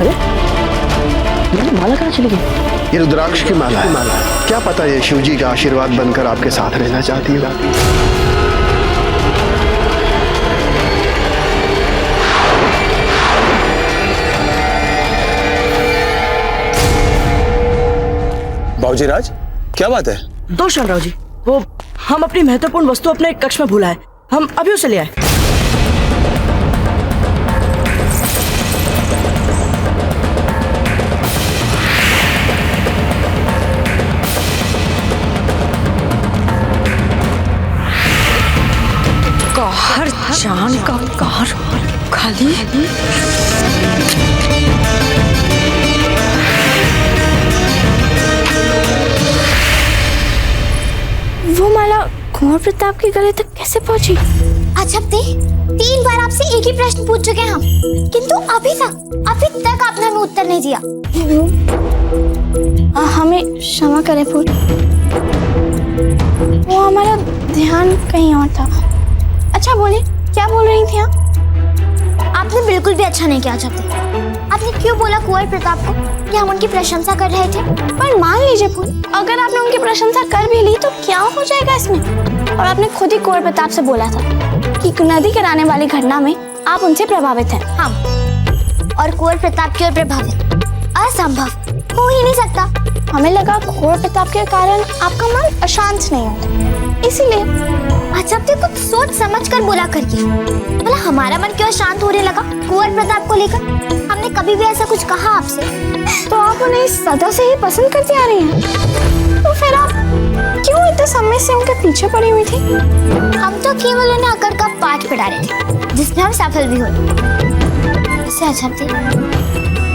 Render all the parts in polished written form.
अरे मेरी माला कहाँ चली गई? ये रुद्राक्ष की माला है। क्या पता ये शिवजी का आशीर्वाद बनकर आपके साथ रहना चाहती है। बाबूजी राज, क्या बात है? दोष राव जी, वो हम अपनी महत्वपूर्ण वस्तु अपने कक्ष में भूला है। हम अभी उसे ले आए। कहर जान का कार खाली वो माला कुंवर प्रताप के गले तक कैसे पहुंची? अच्छा ते 3 बार आपसे एक ही प्रश्न पूछ चुके हैं हम, किंतु अभी तक आपने हमें उत्तर नहीं दिया। हमें क्षमा करें फूल, वो हमारा ध्यान कहीं और था। अच्छा बोले, क्या बोल रही थी आप? आपने बिल्कुल भी अच्छा नहीं किया चाहते। आपने क्यों बोला कुंवर प्रताप को कि हम उनकी प्रशंसा कर रहे थे? पर मान लीजिए फूल, अगर आपने उनकी प्रशंसा कर भी ली तो क्या हो जाएगा इसमें? और आपने खुद ही कुंवर प्रताप से बोला था कि नदी गिराने वाली घटना में आप उनसे प्रभावित हैं। हाँ, और कुंवर प्रताप की ओर प्रभावित असंभव हो ही नहीं सकता। हमें लगा कुंवर प्रताप के कारण आपका मन अशांत नहीं होता, इसीलिए। अच्छा ते कुछ सोच समझ कर बोला करिए। भला हमारा मन क्यों शांत होने लगा कुंवर प्रताप को लेकर? हमने कभी भी ऐसा कुछ कहा आपसे? तो आप उन्हें सदा से ही पसंद करती आ रही हैं, तो फिर आप क्यों इतने समय से उनके पीछे पड़ी हुई थी? हम तो केवल उन्हें अकड़ का पाठ पढ़ा रहे थे, जिसमें हम सफल भी हुए। इससे अच्छा थे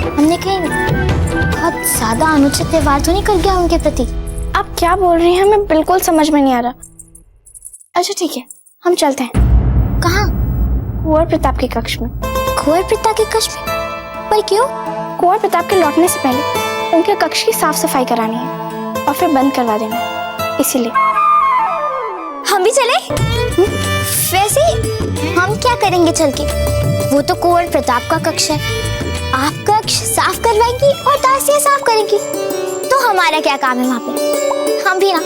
हमने कहीं बहुत ज्यादा अनुचित व्यवहार तो नहीं कर दिया उनके प्रति? आप क्या बोल रही हैं, हमें बिल्कुल समझ में नहीं आ रहा। अच्छा ठीक है, हम चलते हैं। कहाँ? कुंवर प्रताप के कक्ष में। कुंवर प्रताप के कक्ष में? पर क्यों? कुंवर प्रताप के लौटने से पहले उनके कक्ष की साफ सफाई करानी है और फिर बंद करवा देना, इसीलिए। हम भी चले? वैसे हम क्या करेंगे चल के? वो तो कुंवर प्रताप का कक्ष है, आप कक्ष साफ करवाएंगी और दासियां साफ करेंगी, तो हमारा क्या काम है वहाँ पे? हम भी ना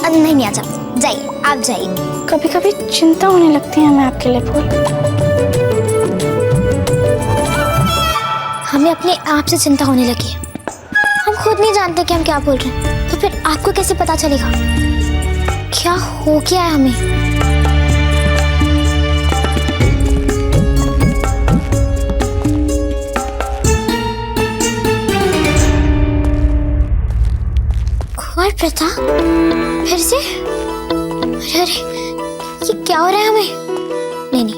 नहीं आ सकते। जाइए, आप जाइए। कभी कभी चिंता होने लगती है हमें आपके लिए फूल। हमें अपने आप से चिंता होने लगी है। हम खुद नहीं जानते कि हम क्या बोल रहे हैं, तो फिर आपको कैसे पता चलेगा क्या हो गया है हमें? कुंवर प्रताप फिर से? अरे ये क्या हो रहा है हमें? नहीं,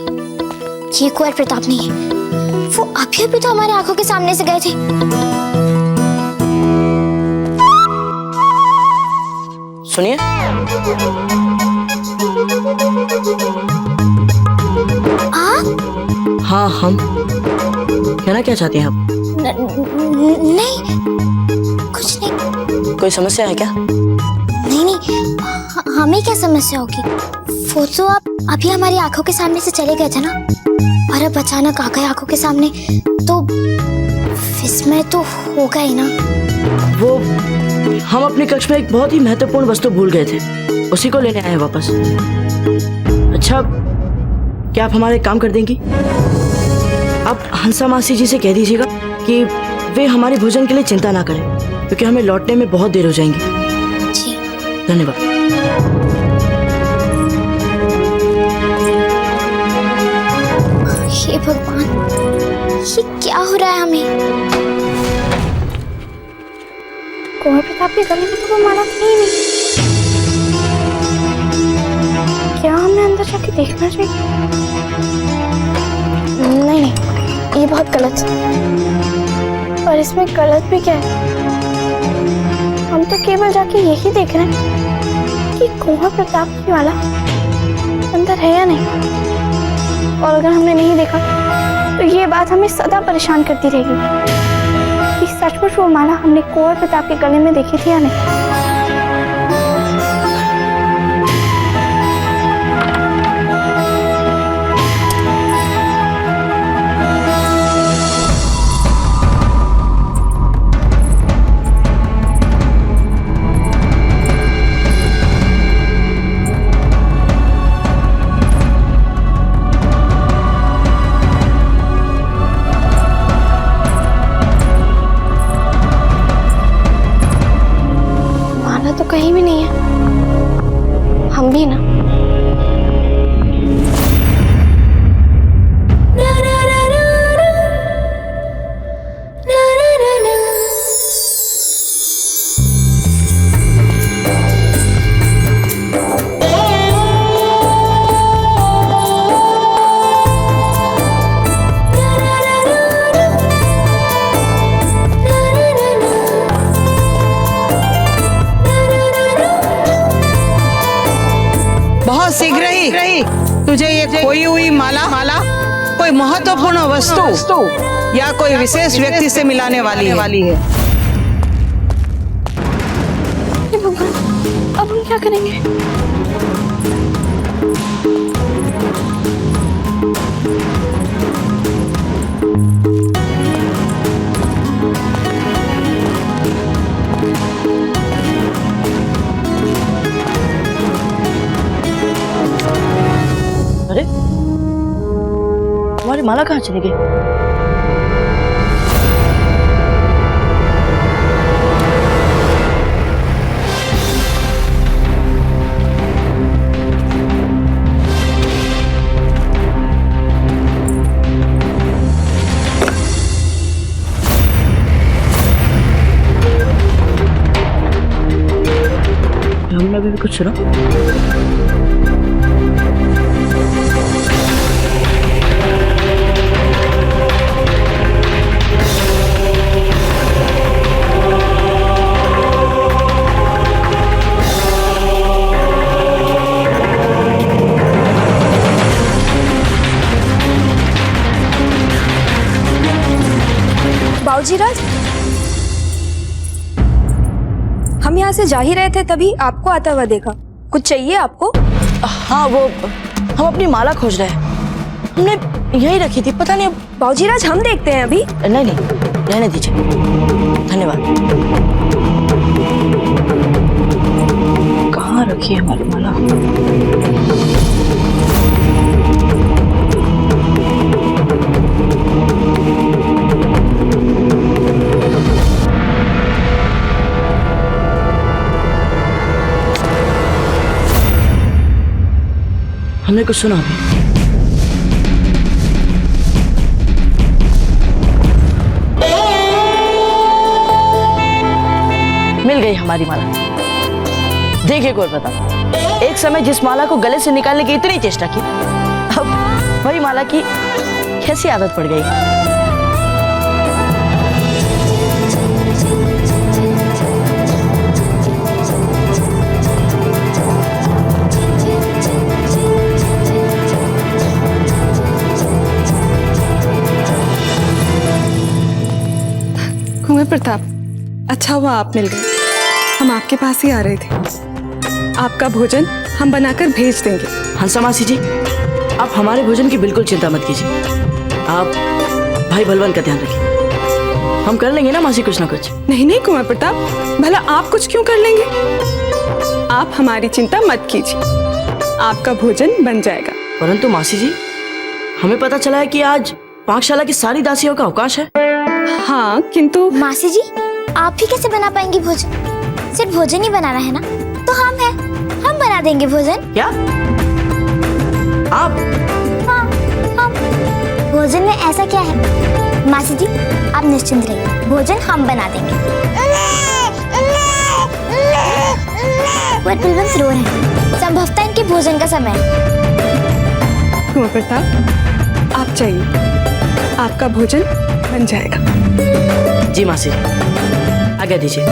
ये कुंवर प्रताप नहीं है। वो अभी तो हमारे आंखों के सामने से गए थे। सुनिए, आप? हाँ हम। कहना क्या चाहती हैं आप? नहीं, कुछ नहीं। कोई समस्या है क्या? नहीं, हमें क्या समस्या होगी? वो तो आप अभी हमारी आंखों के सामने से चले गए थे ना, और अब अचानक आ गए आंखों के सामने, तो विस्मय तो होगा ही ना। वो हम अपने कक्ष में एक बहुत ही महत्वपूर्ण वस्तु भूल गए थे, उसी को लेने आए हैं वापस। अच्छा, क्या आप हमारे काम कर देंगी? आप हंसा मासी जी से कह दीजिएगा कि वे हमारे भोजन के लिए चिंता ना करें, क्योंकि हमें लौटने में बहुत देर हो जाएंगी। जी, धन्यवाद। हे भगवान, ये क्या हो रहा है हमें? कुंवर प्रताप के गले में तो वो माला थी नहीं। क्या हमें अंदर जाके देखना चाहिए? नहीं, ये बहुत गलत है। और इसमें गलत भी क्या है? हम तो केवल जाके यही देख रहे हैं कि कुंवर प्रताप की माला अंदर है या नहीं। और अगर हमने नहीं देखा तो ये बात हमें सदा परेशान करती रहेगी कि सचमुच वो माला हमने कुंवर प्रताप के गले में देखी थी या नहीं। कहीं भी नहीं है। हम भी ना। बहुत शीघ्र ही तुझे ये खोई हुई माला कोई महत्वपूर्ण वस्तु या कोई विशेष व्यक्ति से मिलाने वाली है। हे भगवान, अब हम क्या करेंगे? अरे हमारी माला कहाँ चली गई? हमने अभी भी कुछ सुना? बाबूजी राज, हम यहाँ से जा ही रहे थे तभी आपको आता हुआ देखा। कुछ चाहिए आपको? हाँ, वो हम अपनी माला खोज रहे हैं। हमने यही रखी थी, पता नहीं अब। बाबूजी राज, हम देखते हैं अभी। नहीं रहने दीजिए, धन्यवाद। कहाँ रखी है हमारी माला? हमने कुछ सुना अभी? मिल गई हमारी माला। देखिए गौर प्रताप, एक समय जिस माला को गले से निकालने की इतनी चेष्टा की, अब वही माला की कैसी आदत पड़ गई। कुंवर प्रताप, अच्छा हुआ आप मिल गए। हम आपके पास ही आ रहे थे। आपका भोजन हम बनाकर भेज देंगे। हंसा मासी जी, आप हमारे भोजन की बिल्कुल चिंता मत कीजिए। आप भाई बलवन का ध्यान रखिए। हम कर लेंगे ना मासी कुछ ना कुछ। नहीं कुंवर प्रताप, भला आप कुछ क्यों कर लेंगे? आप हमारी चिंता मत कीजिए, आपका भोजन बन जाएगा। परंतु मासी जी, हमें पता चला है कि आज पाकशाला की सारी दासियों का अवकाश है। हाँ, किंतु मासी जी, आप ही कैसे बना पाएंगी भोजन? सिर्फ भोजन ही बनाना है ना? तो हम हैं, हम बना देंगे भोजन। क्या आप? हाँ, हम। भोजन में ऐसा क्या है? मासी जी, आप निश्चिंत रहिए, भोजन हम बना देंगे। बलवंत रो रहे हैं, संभवतः इनके भोजन का समय है। कुंवर प्रताप, आप जाइए, आपका भोजन बन जाएगा। जी मासी, आज्ञा दीजिए।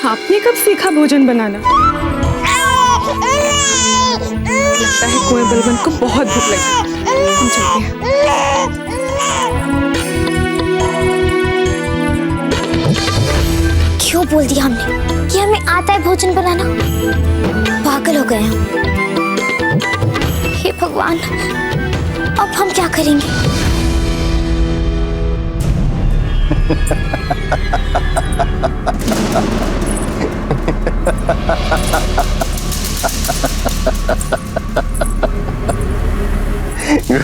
आपने कब सीखा भोजन बनाना? लगता है कुंवर बलवंत को बहुत भूख लगी। हम चलते हैं। क्यों बोल दिया हमने कि हमें आता है भोजन बनाना? पागल हो गए हम। हे भगवान, अब हम क्या करेंगे?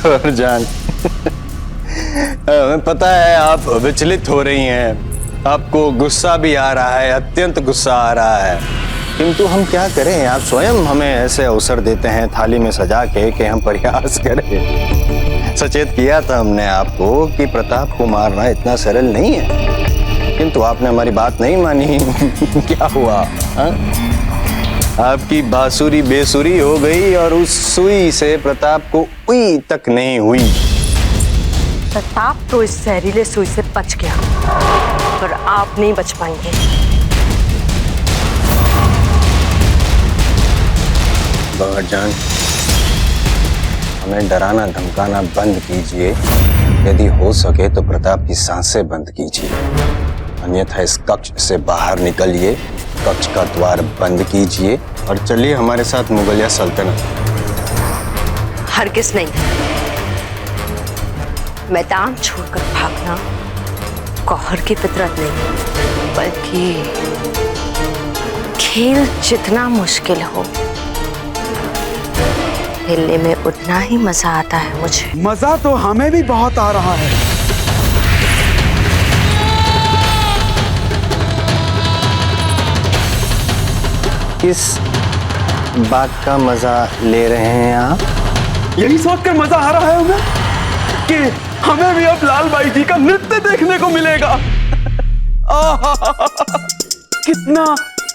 गौरजान, हमें पता है आप विचलित हो रही हैं, आपको गुस्सा भी आ रहा है, अत्यंत गुस्सा आ रहा है, किंतु हम क्या करें, आप स्वयं हमें ऐसे अवसर देते हैं थाली में सजा के कि हम प्रयास करें। सचेत किया था हमने आपको कि प्रताप को मारना इतना सरल नहीं है, किंतु आपने हमारी बात नहीं मानी। क्या हुआ हा? आपकी बांसुरी बेसुरी हो गई और उस सुई से प्रताप को उई तक नहीं हुई। प्रताप तो इस जहरीले सुई से बच गया, पर आप नहीं बच पाएंगे। बाबाजान, हमें डराना धमकाना बंद कीजिए। यदि हो सके तो प्रताप की सांसें बंद कीजिए, अन्यथा इस कक्ष से बाहर निकलिए, कक्ष का द्वार बंद कीजिए और चलिए हमारे साथ मुगलिया सल्तनत। हरगिज नहीं, मैदान छोड़कर भागना गौहर की फितरत नहीं, बल्कि खेल जितना मुश्किल हो, खेलने में उतना ही मजा आता है मुझे। मजा तो हमें भी बहुत आ रहा है। किस बात का मजा ले रहे हैं आप? यही सोचकर मजा आ रहा है हमें कि हमें भी अब लाल बाई जी का नृत्य देखने को मिलेगा। कितना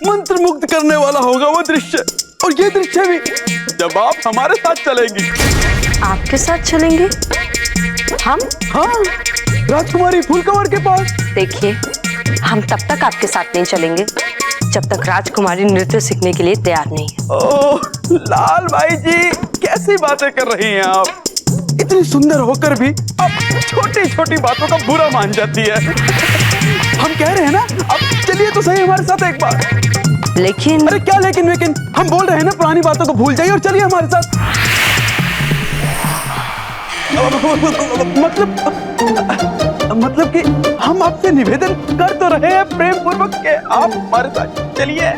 मंत्र मुग्ध करने वाला होगा वो दृश्य, और ये दृश्य भी जब आप हमारे साथ चलेंगी। आपके साथ चलेंगे हम? हाँ, राजकुमारी फूलकवर के पास। देखिए, हम तब तक आपके साथ नहीं चलेंगे जब तक राजकुमारी नृत्य सीखने के लिए तैयार नहीं है। ओह, लाल बाई जी कैसी बातें कर रही हैं आप? इतनी सुंदर होकर भी आप छोटी छोटी बातों का बुरा मान जाती है। हम कह रहे हैं ना, अब चलिए तो सही हमारे साथ एक बार। लेकिन अरे क्या लेकिन हम बोल रहे हैं ना, पुरानी बातों को भूल जाइए और चलिए हमारे साथ। मतलब कि हम आपसे निवेदन कर तो रहे हैं प्रेम पूर्वक के आप हमारे साथ चलिए।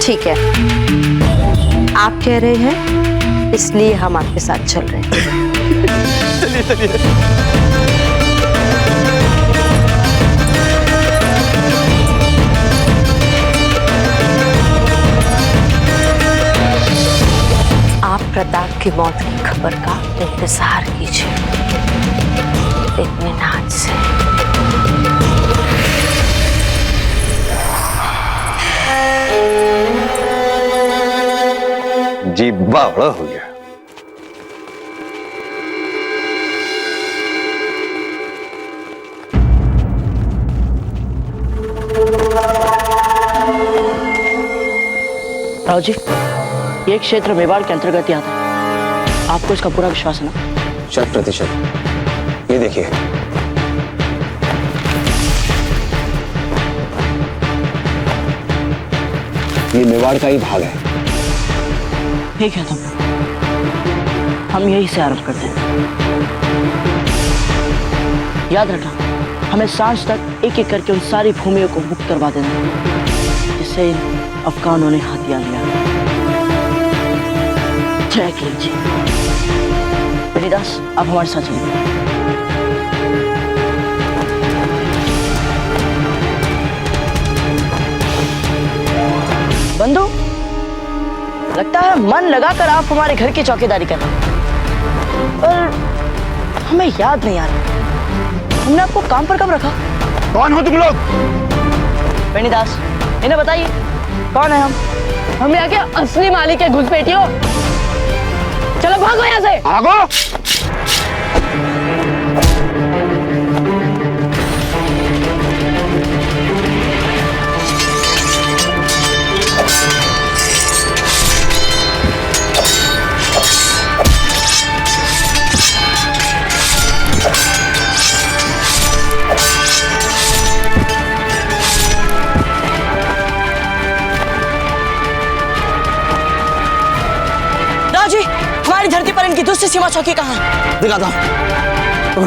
ठीक है, आप कह रहे हैं इसलिए हम आपके साथ चल रहे हैं। चलिए। आप प्रताप की मौत की खबर का इंतजार कीजिए इत्मीनान से। जी बावड़ा हो गया। राव जी, ये क्षेत्र मेवाड़ के अंतर्गत ही आता है। आपको इसका पूरा विश्वास है ना? 100%। ये देखिए, ये मेवाड़ का ही भाग है। ठीक है, तो हम यही से आरंभ करते हैं। याद रखना, हमें सांझ तक एक एक करके उन सारी भूमियों को मुक्त करवा देना, जिससे इन अफगानों ने हथियार लिया। जय किंग जी। बेनीदास, आप हमारे साथ चलिए। बंधु, लगता है मन लगाकर आप हमारे घर की चौकीदारी कर रहे हैं, पर हमें याद नहीं आ रहा हमने आपको काम पर कब रखा? कौन हो तुम लोग? बेनीदास, इन्हें बताइए कौन है हम यहाँ के असली मालिक है घुसपैठियों। चलो भागो यहाँ से। भागो। जी, हमारी धरती पर इनकी दूसरी सीमा चौकी कहाँ है? दिखाता हूं।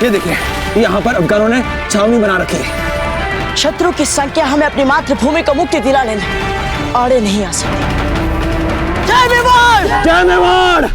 ये देखिए, यहाँ पर अफगानों ने छावनी बना रखी है। शत्रु की संख्या हमें अपनी मातृभूमि को मुक्ति दिला लेना, आड़े नहीं आ सकते। जय मेवाड़! जय मेवाड़!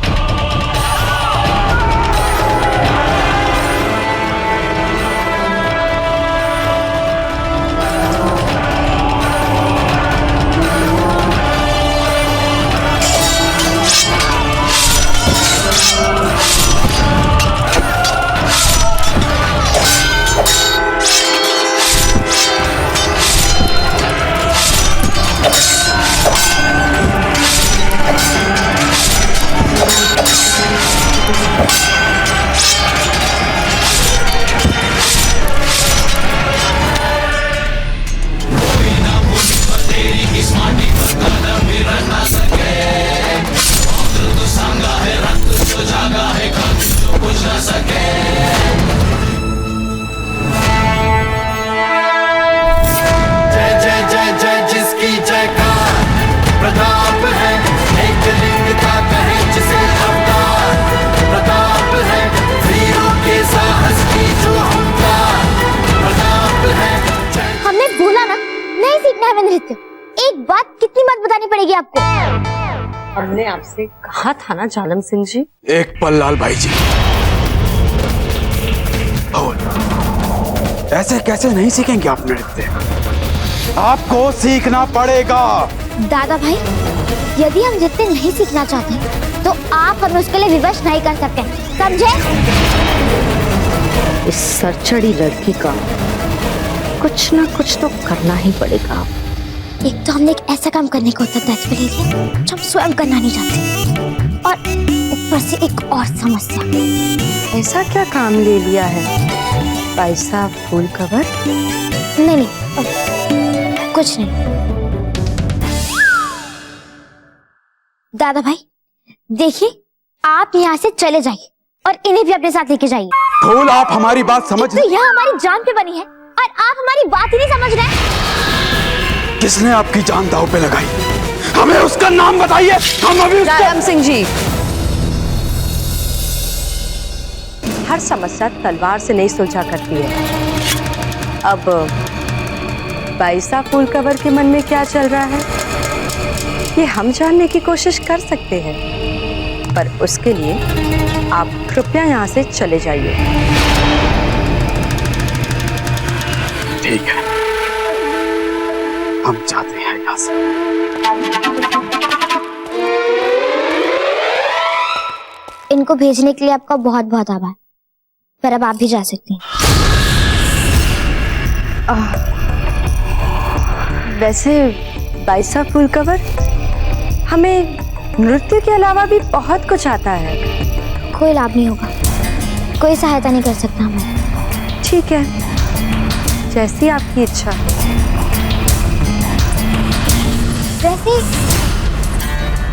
एक बात कितनी बात बतानी पड़ेगी आपको? हमने आपसे कहा था ना जालम सिंह जी। एक पल लाल भाई जी, ऐसे कैसे नहीं सीखेंगे आप नृत्य? आपको सीखना पड़ेगा। दादा भाई, यदि हम नृत्य नहीं सीखना चाहते तो आप हमें उसके लिए विवश नहीं कर सकते, समझे? इस सरचड़ी लड़की का कुछ ना कुछ तो करना ही पड़ेगा। एक तो हमने एक ऐसा काम करने को दायित्व ले लिया जो हम स्वयं करना नहीं चाहते, और ऊपर से एक और समस्या। ऐसा क्या काम ले लिया है पैसा फूल कवर? नहीं, कुछ नहीं। दादा भाई देखिए, आप यहाँ से चले जाइए और इन्हें भी अपने साथ लेके जाइए। फूल, आप हमारी बात समझ तो यहाँ हमारी जान पे बनी है और आप हमारी बात ही नहीं समझ रहे। किसने आपकी जान दांव पे लगाई? हमें उसका नाम बताइए। हम अभी जालम सिंह जी, हर समस्या तलवार से नहीं सुलझा करती है। अब बाइसा फूल कवर के मन में क्या चल रहा है ये हम जानने की कोशिश कर सकते हैं, पर उसके लिए आप कृपया यहाँ से चले जाइए। ठीक है, हम जाते हैं यहाँ से। इनको भेजने के लिए आपका बहुत बहुत आभार, पर अब आप भी जा सकते हैं। वैसे बाइसा फूल कवर, हमें नृत्य के अलावा भी बहुत कुछ आता है। कोई लाभ नहीं होगा, कोई सहायता नहीं कर सकता हमें। ठीक है, जैसी आपकी इच्छा। वैसे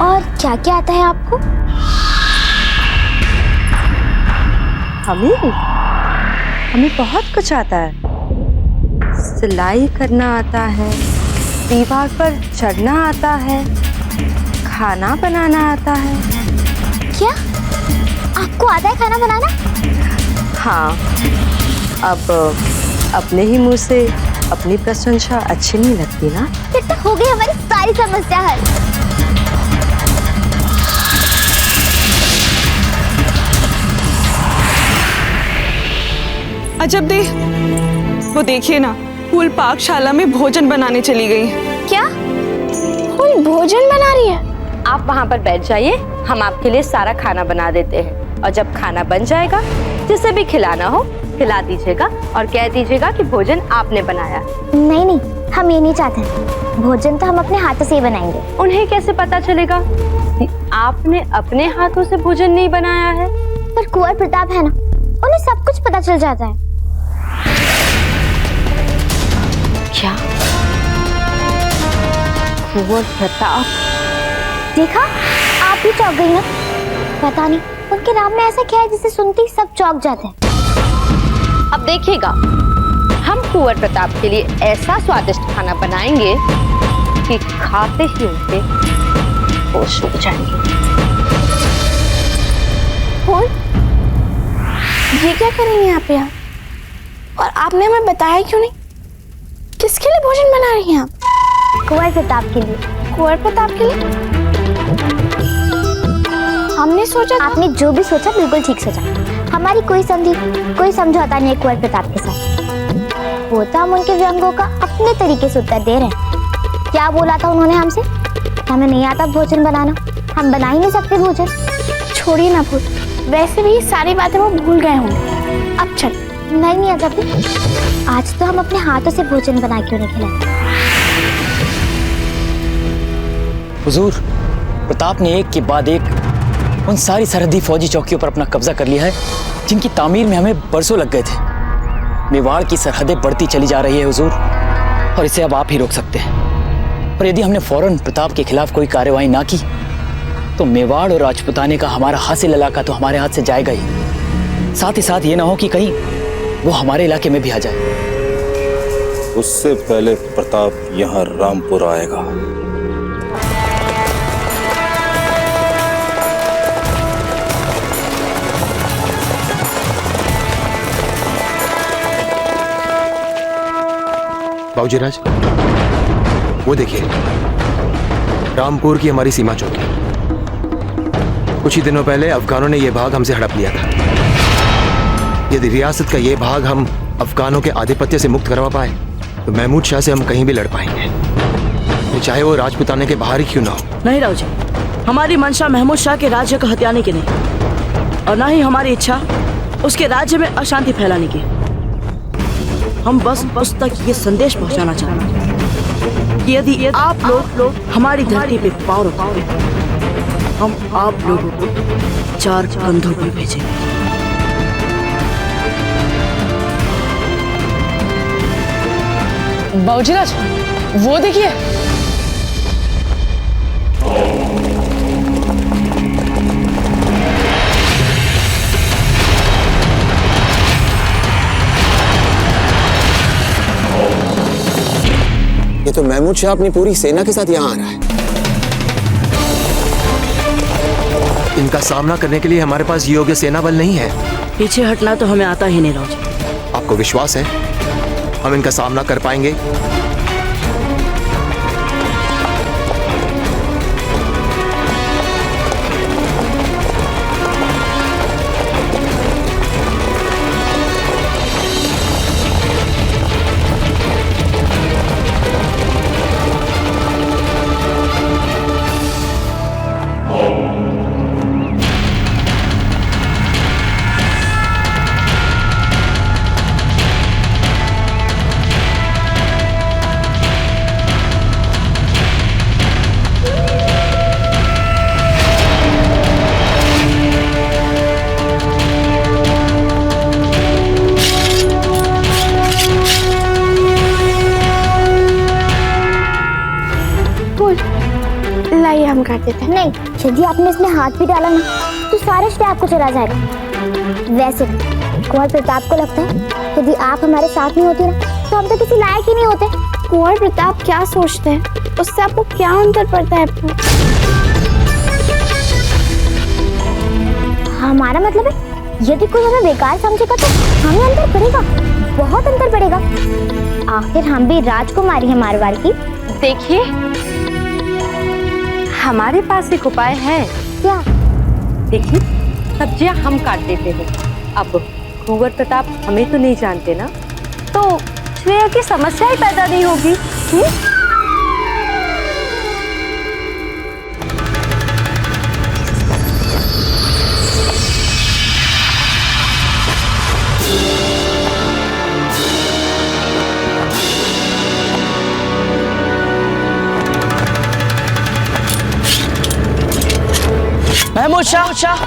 और क्या क्या आता है आपको? हमें बहुत कुछ आता है। सिलाई करना आता है, दीवार पर चढ़ना आता है, खाना बनाना आता है। क्या आपको आता है खाना बनाना? हाँ, अब अपने ही मुंह से अपनी प्रशंसा अच्छी नहीं लगती ना। फिर तो हो गई हमारी सारी समस्या हल। अजब दे, वो देखिए ना, फूल पाकशाला में भोजन बनाने चली गई। क्या फूल भोजन बना रही है? आप वहाँ पर बैठ जाइए, हम आपके लिए सारा खाना बना देते हैं, और जब खाना बन जाएगा जिसे भी खिलाना हो खिला दीजिएगा और कह दीजिएगा कि भोजन आपने बनाया। नहीं नहीं, हम ये नहीं चाहते। भोजन तो हम अपने हाथों से ही बनाएंगे। उन्हें कैसे पता चलेगा कि आपने अपने हाथों से भोजन नहीं बनाया है? पर कुंवर प्रताप है ना, उन्हें सब कुछ पता चल जाता है। क्या कुंवर प्रताप? देखा, आप भी चौंक गई ना। पता नहीं उनके नाम में ऐसा क्या है जिसे सुनते ही सब चौंक जाते हैं। अब देखिएगा, हम कुंवर प्रताप के लिए ऐसा स्वादिष्ट खाना बनाएंगे कि खाते ही उनके होश उड़ जाएंगे। फूल, ये क्या कर रही हैं आप यहाँ? और आपने हमें बताया क्यों नहीं? किसके लिए भोजन बना रही हैं आप? कुंवर प्रताप के लिए। कुंवर प्रताप के लिए? हमने सोचा आपने जो भी सोचा बिल्कुल ठीक सोचा। हमारी कोई समझौता नहीं है कुंवर प्रताप के साथ। वो तो हम उनके व्यंगों का अपने तरीके से उत्तर दे रहे हैं। क्या बोला था उन्होंने हमसे? हमें नहीं आता भोजन बनाना, हम बना ही नहीं सकते भोजन। छोड़िए ना भूल, वैसे भी सारी बातें वो भूल गए होंगे। अब चल। नहीं आजादी, आज तो हम अपने हाथों से भोजन बना के उन्हें खिलाएं। हुजूर, प्रताप ने एक के बाद एक उन सारी सरहदी फौजी चौकियों पर अपना कब्जा कर लिया है जिनकी तामीर में हमें बरसों लग गए थे। मेवाड़ की सरहदें बढ़ती चली जा रही है हुजूर, और इसे अब आप ही रोक सकते हैं। और यदि हमने फौरन प्रताप के खिलाफ कोई कार्रवाई ना की तो मेवाड़ और राजपुताने का हमारा हासिल इलाका तो हमारे हाथ से जाएगा ही। साथ ही साथ ये ना हो कि कहीं वो हमारे इलाके में भी आ जाए। उससे पहले प्रताप यहाँ रामपुर आएगा। बाबूजी राज, वो देखिए रामपुर की हमारी सीमा चौकी। कुछ ही दिनों पहले अफगानों ने यह भाग हमसे हड़प लिया था। यदि रियासत का यह भाग हम अफगानों के आधिपत्य से मुक्त करवा पाए तो महमूद शाह से हम कहीं भी लड़ पाएंगे, चाहे वो राजपुताने के बाहर ही क्यों ना हो। नहीं राव जी, हमारी मंशा महमूद शाह के राज्य को हथियाने की नहीं, और ना ही हमारी इच्छा उसके राज्य में अशांति फैलाने की। हम बस उस तक ये संदेश पहुंचाना चाहते हैं कि यदि आप लोग हमारी धरती पे पाँव रखोगे, हम आप लोगों को 4 कंधों पर भेजेंगे। बाबूजी राज, वो देखिए। ये तो महमूद शाह अपनी पूरी सेना के साथ यहाँ आ रहा है। इनका सामना करने के लिए हमारे पास योग्य सेना बल नहीं है। पीछे हटना तो हमें आता ही नहीं राव जी। आपको विश्वास है हम इनका सामना कर पाएंगे? लाइए हम कर देते हैं। नहीं, यदि आपने इसमें हाथ भी डाला ना तो सारा श्रेय आपको चला जाएगा। वैसे कुंवर प्रताप को लगता है यदि आप हमारे साथ नहीं होती ना तो हम तो किसी लायक ही नहीं होते। कुंवर प्रताप क्या सोचते हैं, उससे आपको क्या अंतर पड़ता है? हमारा मतलब है यदि कोई हमें बेकार समझेगा तो हमें अंतर पड़ेगा, बहुत अंतर पड़ेगा। आखिर हम भी राजकुमारी हैं मारवाड़ की। देखिए, हमारे पास एक उपाय है। क्या? देखिए, सब्जियां हम काट देते हैं। अब कुंवर प्रताप हमें तो नहीं जानते ना, तो श्रेया की समस्या ही पैदा नहीं होगी। महमूद शाह,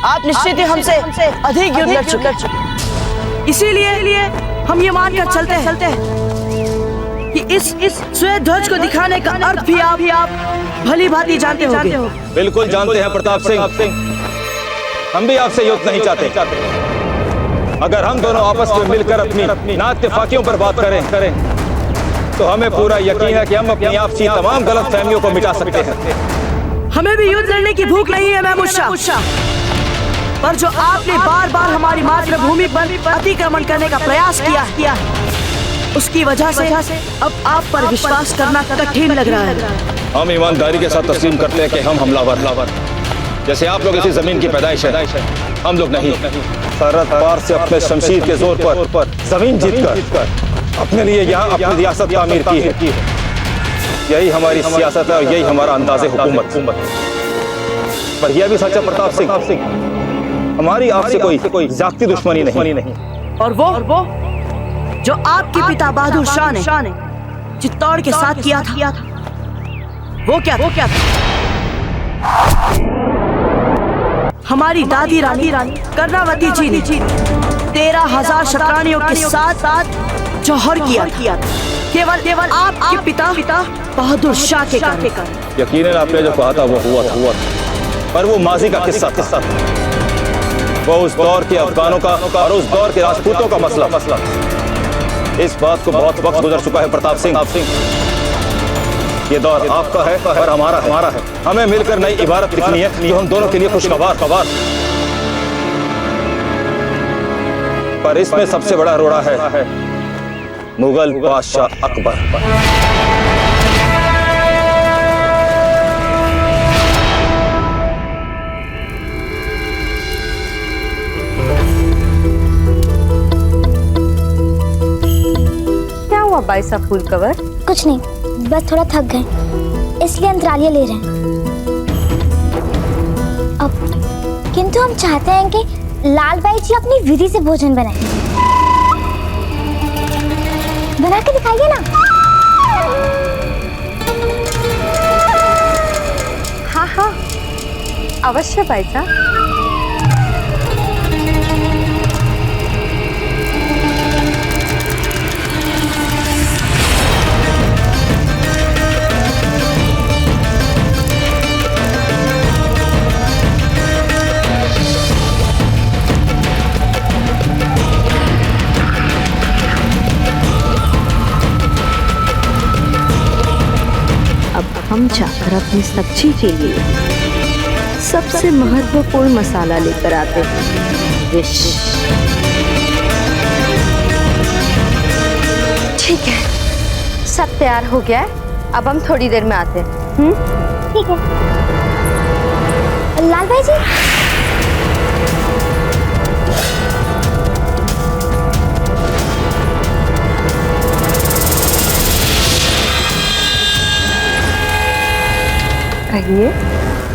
आप निश्चित ही हमसे अधिक युद्ध लड़ चुके, इसीलिए हम ये मानकर चलते हैं कि इस श्वेत ध्वज को दिखाने का अर्थ भी आप भली भांति जानते होंगे। बिल्कुल जानते हैं प्रताप सिंह, हम भी आपसे युद्ध नहीं चाहते। अगर हम दोनों आपस में मिलकर अपनी नाइत्तेफाकियों पर बात करें तो हमें पूरा यकीन है कि हम अपनी आपसी तमाम गलत फहमियों को मिटा सकते हैं। हमें भी युद्ध लड़ने की भूख नहीं है महमूद शाह, पर जो आपने बार बार हमारी मातृभूमि पर अतिक्रमण करने का प्रयास किया है, उसकी वजह से अब आप पर विश्वास करना कठिन लग रहा है। हम ईमानदारी के साथ तस्लीम करते हैं कि हम हमलावर जैसे आप लोग इसी जमीन की पैदाइश है, हम लोग नहीं। सरहद पार से अपने शमशीर के जोर पर जमीन जीतकर अपने लिए यहाँ अपनी रियासत तामीर की है। यही हमारी सियासत है और यही हमारा अंदाज़े हुकूमत। पर यह भी सच्चा प्रताप सिंह, हमारी आपसे कोई जाती दुश्मनी नहीं। और वो जो आपके पिता बहादुर शाह ने चित्तौड़ के साथ किया था, वो क्या था? हमारी दादी रानी कर्णावती जी ने 13,000 शतरानियों के साथ जौहर किया था, केवल आपके पिता बहादुर शाह के कारण। यकीनन आपने जो कहा था वो हुआ था, पर वो माजी का किस्सा था। वो उस दौर के अफगानों का और उस दौर के राजपूतों का मसला। इस बात को बहुत वक्त गुजर चुका है प्रताप सिंह। ये दौर आपका है और हमारा है। हमें मिलकर नई इबारत लिखनी है जो हम दोनों के लिए खुशगवार। पर इसमें सबसे बड़ा रोड़ा है मुगल बादशाह अकबर। क्या हुआ बाईसा फूल कवर? कुछ नहीं, बस थोड़ा थक गए इसलिए अंतरालियां ले रहे हैं। अब किंतु हम चाहते हैं कि लाल बाई जी अपनी विधि से भोजन बनाएं। बना के दिखाइए ना। हाँ, अवश्य बाईसा। हम जाकर अपनी सब्जी के लिए सबसे महत्वपूर्ण मसाला लेकर आते हैं, विष। ठीक है, सब तैयार हो गया है। अब हम थोड़ी देर में आते हैं। ठीक है। लाल भाई जी, कहिए।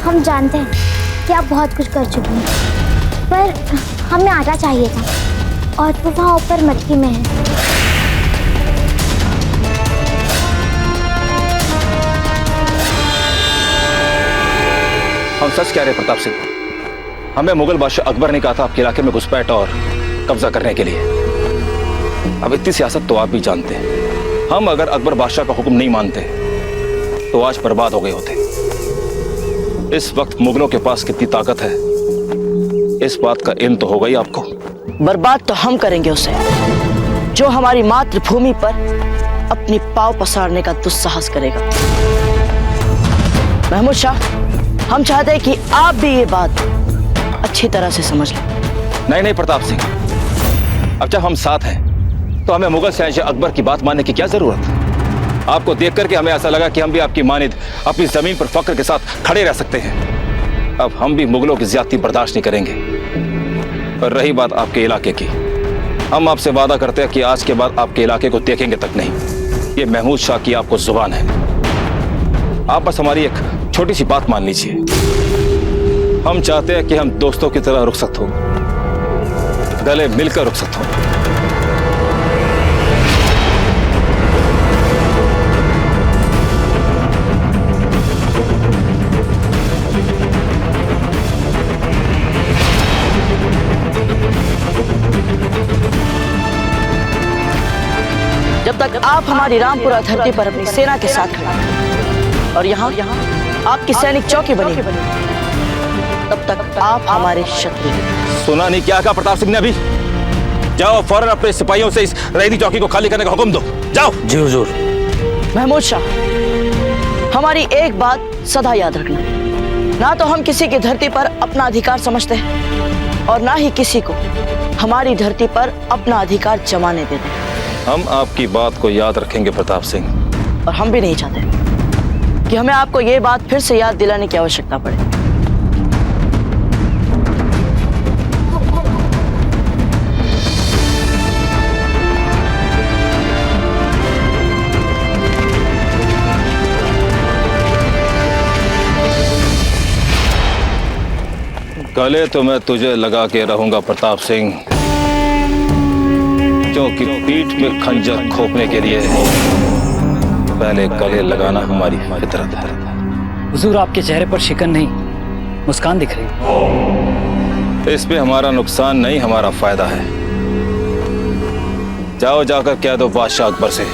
हम जानते हैं कि आप बहुत कुछ कर चुकी हैं, पर हमें आटा चाहिए था और वो वहाँ ऊपर मटकी में है। हम सच कह रहे प्रताप सिंह। हमें मुगल बादशाह अकबर ने कहा था आपके इलाके में घुसपैठ और कब्जा करने के लिए। अब इतनी सियासत तो आप भी जानते हैं। हम अगर अकबर बादशाह का हुक्म नहीं मानते तो आज बर्बाद हो गए होते। इस वक्त मुगलों के पास कितनी ताकत है इस बात का इल्म तो होगा ही आपको। बर्बाद तो हम करेंगे उसे जो हमारी मातृभूमि पर अपनी पांव पसारने का दुस्साहस करेगा। महमूद शाह, हम चाहते हैं कि आप भी ये बात अच्छी तरह से समझ लें। नहीं प्रताप सिंह, अब जब हम साथ हैं तो हमें मुगल शहंशाह अकबर की बात मानने की क्या जरूरत। आपको देख करके हमें ऐसा लगा कि हम भी आपकी मानिद अपनी जमीन पर फक्र के साथ खड़े रह सकते हैं। अब हम भी मुगलों की ज्यादती बर्दाश्त नहीं करेंगे। पर रही बात आपके इलाके की, हम आपसे वादा करते हैं कि आज के बाद आपके इलाके को देखेंगे तक नहीं। ये महमूद शाह की आपको जुबान है। आप बस हमारी एक छोटी सी बात मान लीजिए। हम चाहते हैं कि हम दोस्तों की तरह रुखसत हो, गले मिलकर रुखसत हो। जब तक आप हमारी रामपुरा धरती पर अपनी सेना के साथ खड़े हैं और यहाँ आपकी सैनिक चौकी बनी, तब तक आप हमारे शत्रु। सुना नहीं क्या कहा प्रताप सिंह ने अभी? जाओ फौरन अपने सिपाहियों से इस रैनी चौकी को खाली करने का हुक्म दो। जाओ। जी हुजूर। महमूद शाह, हमारी एक बात सदा याद रखना, ना तो हम किसी की धरती पर अपना अधिकार समझते हैं और ना ही किसी को हमारी धरती पर अपना अधिकार जमाने देते हैं। हम आपकी बात को याद रखेंगे प्रताप सिंह। और हम भी नहीं चाहते कि हमें आपको ये बात फिर से याद दिलाने की आवश्यकता पड़े। गले तो मैं तुझे लगा के रहूंगा प्रताप सिंह, क्योंकि पीठ में खंजर खोपने के लिए पहले गले लगाना हमारी फितरत है। हुजूर, आपके चेहरे पर शिकन नहीं, मुस्कान दिख रही। इसमें हमारा नुकसान नहीं, हमारा फायदा है। जाओ जाकर कह दो बादशाह अकबर से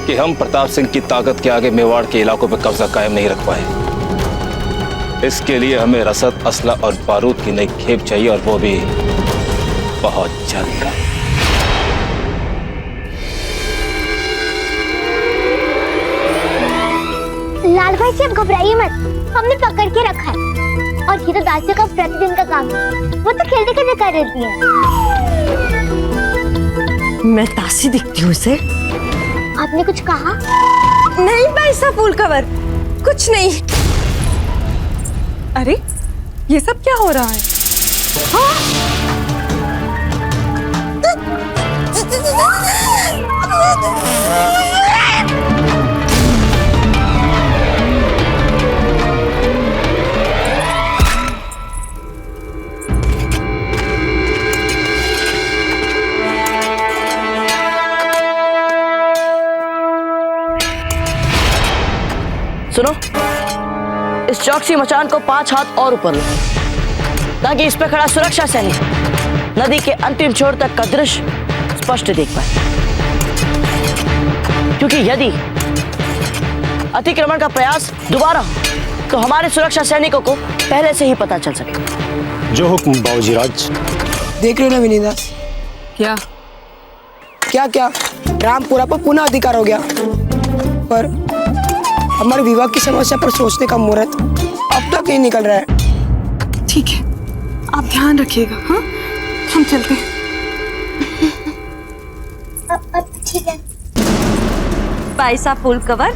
कि हम प्रताप सिंह की ताकत के आगे मेवाड़ के इलाकों पर कब्जा कायम नहीं रख पाए। इसके लिए हमें रसद, असला और बारूद की नई खेप चाहिए, और वो भी बहुत जल्द। लाल भाई जी, आप घबराइए मत, हमने पकड़ के रखा है। और ये तो दासिया का प्रतिदिन का काम है, वो तो खेलते खेलते कर देती है। मैं दासी दिखती हूँ उसे? आपने कुछ कहा? नहीं पैसा फूल कवर, कुछ नहीं। अरे ये सब क्या हो रहा है? सुनो, इस चौकसी मचान को 5 हाथ और ऊपर लो, ताकि इस पर खड़ा सुरक्षा सैनिक नदी के अंतिम छोर तक का दृश्य स्पष्ट देख पाए। क्योंकि यदि अतिक्रमण का प्रयास दोबारा हो तो हमारे सुरक्षा सैनिकों को पहले से ही पता चल सके। जो हुक्म बाबूजीराज। देख रहे हो ना विनीदास, क्या क्या क्या रामपुरा पर पुनः अधिकार हो गया, पर हमारे विवाह की समस्या पर सोचने का मुहूर्त अब तक नहीं निकल रहा है। ठीक है, आप ध्यान रखिएगा। हाँ, हम चलते हैं। अब ठीक है। पैसा फूल कवर,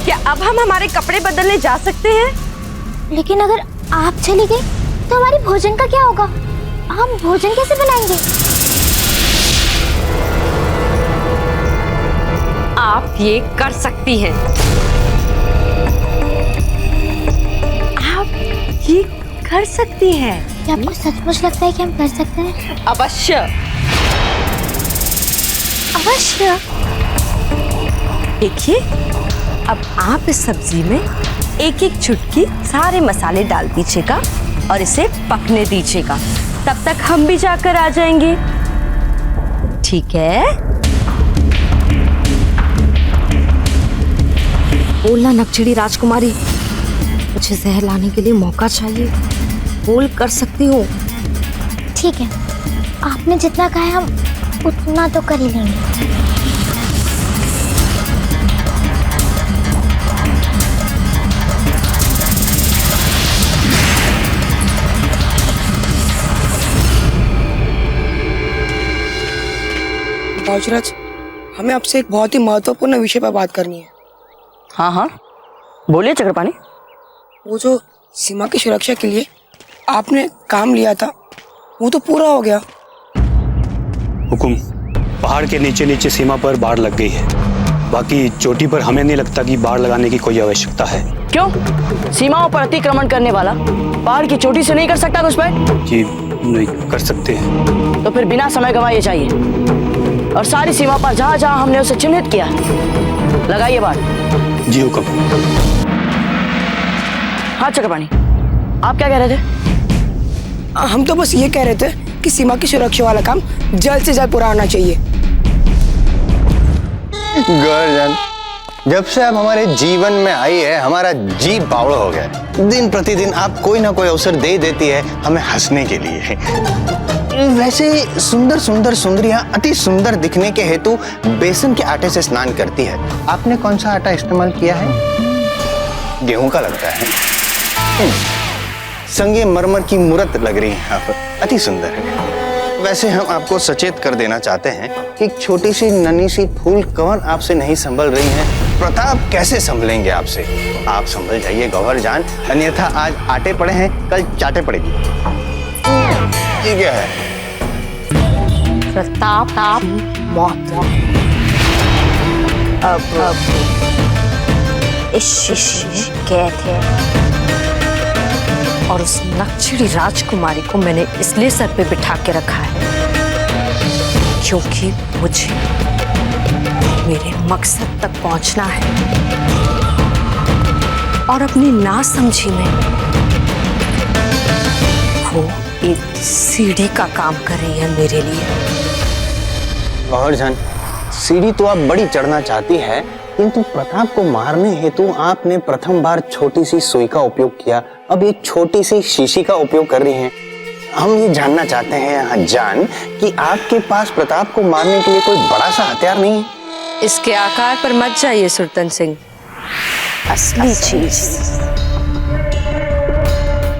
क्या अब हम हमारे कपड़े बदलने जा सकते हैं? लेकिन अगर आप चली गई तो हमारे भोजन का क्या होगा? हम भोजन कैसे बनाएंगे? आप ये कर सकती हैं। आप ये कर सकती हैं। क्या आपको सचमुच लगता है कि हम कर सकते हैं? अवश्य अवश्य। देखिए, अब आप इस सब्जी में एक एक चुटकी सारे मसाले डाल दीजिएगा और इसे पकने दीजिएगा। तब तक हम भी जाकर आ जाएंगे, ठीक है? बोलना नक्चड़ी राजकुमारी, मुझे जहर लाने के लिए मौका चाहिए। बोल, कर सकती हो। ठीक है, आपने जितना कहा है हम उतना तो कर ही लेंगे। बाबूजीराज, हमें आपसे एक बहुत ही महत्वपूर्ण विषय पर बात करनी है। हाँ हाँ, बोलिए चक्रपाणी। वो जो सीमा की सुरक्षा के लिए आपने काम लिया था, वो तो पूरा हो गया। हुकुम, पहाड़ के नीचे नीचे सीमा पर बाढ़ लग गई है। बाकी चोटी पर हमें नहीं लगता कि बाढ़ लगाने की कोई आवश्यकता है। क्यों? सीमाओं पर अतिक्रमण करने वाला पहाड़ की चोटी से नहीं कर सकता घुसपैठ? जी नहीं कर सकते हैं। तो फिर बिना समय गंवाए चाहिए और सारी सीमा पर जहां जहां हमने उसे चिन्हित किया लगाइए बाढ़। जी हुकुम। हाँ चक्रपाणी, आप क्या कह रहे थे? हम तो बस ये कह रहे थे कि सीमा की सुरक्षा वाला काम जल्द से जल्द पूरा होना चाहिए। गर्जन, जब से आप हमारे जीवन में आई है हमारा जी बावड़ा हो गया है। दिन प्रतिदिन आप कोई ना कोई अवसर दे देती है हमें हंसने के लिए। वैसे सुंदर सुंदर सुंदरियां अति सुंदर दिखने के हेतु बेसन के आटे से स्नान करती है। आपने कौन सा आटा इस्तेमाल किया है? गेहूं का लगता है। संगे मरमर की मूर्त लग रही है, यहाँ पर अति सुंदर है। वैसे हम आपको सचेत कर देना चाहते हैं कि एक छोटी सी नन्ही सी फूल कंवर आपसे नहीं संभल रही है। प्रताप कैसे संभलेंगे आपसे? आप संभल जाइए गौहर जान, अन्यथा आज आटे पड़े हैं, कल चाटे पड़ेगी। ये क्या है? प्रताप मौत। अब इस शीशे में कैद है और उस नक्शड़ी राजकुमारी को मैंने इसलिए सर पे बिठा के रखा है क्योंकि मुझे मेरे मकसद तक पहुंचना है और अपनी नासमझी में वो एक सीढ़ी का काम कर रही है मेरे लिए। गौहर जान, सीढ़ी तो आप बड़ी चढ़ना चाहती है, किंतु प्रताप को मारने हेतु आपने प्रथम बार छोटी सी सुई का उपयोग किया, अब एक छोटी सी शीशी का उपयोग कर रही हैं। हम ये जानना चाहते हैं जान कि आपके पास प्रताप को मारने के लिए कोई बड़ा सा हथियार नहीं है? इसके आकार पर मत जाइए सुरतन सिंह, असली चीज